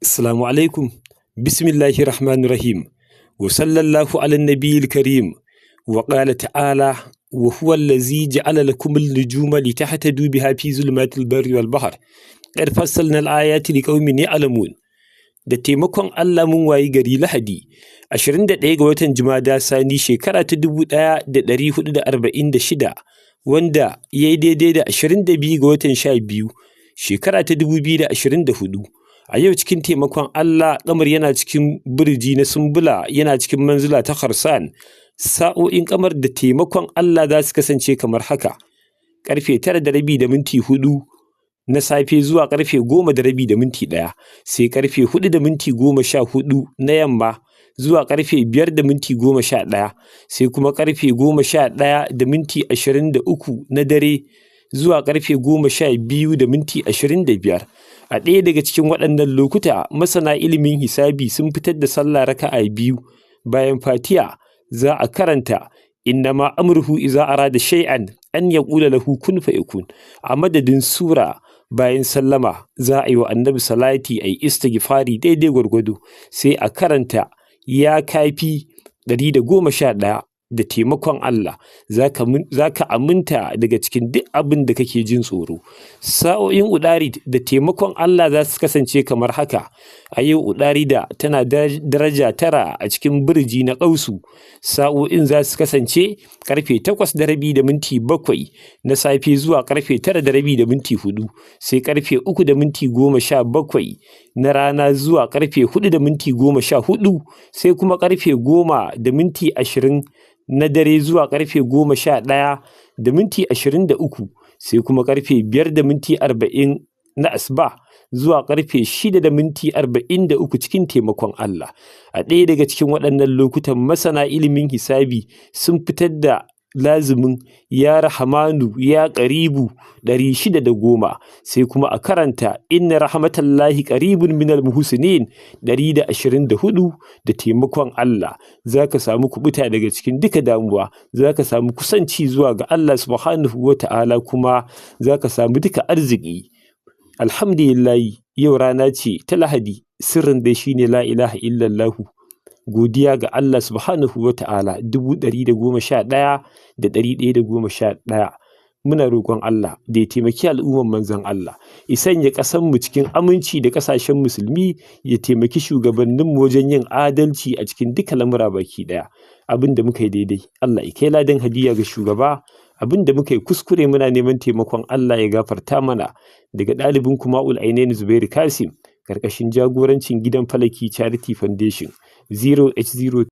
Assalamu alaikum, bismillahi rahmanir rahim, wa sallallahu ala nabiyil karim, wa qala ta'ala wa huwa allazi ja'ala lakumul nujuma litahtadu biha fi zulumatil barri wal bahr qad fassalna al-ayati liqaumin ya'lamun. Da taimakon Allah mun wayi gari Lahadi 21 ga watan Jumada Sani shekara ta 1446 wanda yayi daidai da 22 ga watan 12 shekara ta 2024. A yau cikin taimakon Allah kamar yana cikin birji na Sumbula yana cikin manzila ta Kharsan. Sa'o'in kamar da taimakon Allah za su kasance kamar haka: ƙarfe 9:04 na safe zuwa ƙarfe 10:01, sai ƙarfe 4:14 na yamma zuwa ƙarfe 5:11, sai kuma ƙarfe 11:23 na dare zuwa ƙarfe 12:25. A ɗaya daga cikin waɗannan lokuta masana ilimin hisabi sun fitar da sallah raka'a 2 bayan Fatiha za a karanta innama amruhu iza arada shay'an an yaqula lahu kun fayakun. A madadin sura bayan sallama za a yi wa annabi salati ayi istighfari daidai gwargwado, sai a karanta ya kafi 111. Da taimakon Allah za ka aminta daga cikin duk abin da kake jin tsoro. Sa'o'in Uɗarid da taimakon Allah za su kasance kamar haka: a yau Uɗarida tana daraja 9 a cikin birji na Ƙausu. Sa'o'in za su kasance ƙarfe 8:07 na safe zuwa ƙarfe 9:04, sai ƙarfe 3:17 na rana zuwa ƙarfe 4:14, sai kuma ƙarfe 10:20 na dare zuwa ƙarfe 11:23, sai kuma ƙarfe 5:40 na asuba zuwa ƙarfe 6:43 cikin taimakon Allah. A ɗaya daga cikin waɗannan lokutan masana ilimin hisabi sun fitar da lazimin ya rahamanu ya ƙaribu 610, sai kuma a karanta inna rahmatallahi ƙaribun minal muhsinin 124. Da taimakon Allah za ka samu kubuta daga cikin duka damuwa, za ka samu kusanci zuwa ga Allah subhanahu wa ta'ala, kuma za ka samu duka arziki. Alhamdulillahi, yau rana ce ta Lahadi, sirrin dai shine la ilaha illallahu. Godiya ga Allah subhanahu wa ta'ala 111,111. Muna roƙon Allah da ya taimaki al'umman manzon Allah, ya sanya ƙasanmu cikin aminci da ƙasashen musulmi, ya taimaki shugabanninmu wajen yin adalci a cikin duka lamura baki ɗaya. Abin da muka yi daidai Allah ya kai ladan hadiya ga shugaba, abin da muka yi kuskure muna neman taimakon Allah ya gafarta mana. Daga ɗalibin Kuma'ul Ainain Zubairu Kasim, ƙarƙashin jagorancin gidan Falaki Charity Foundation, 0h0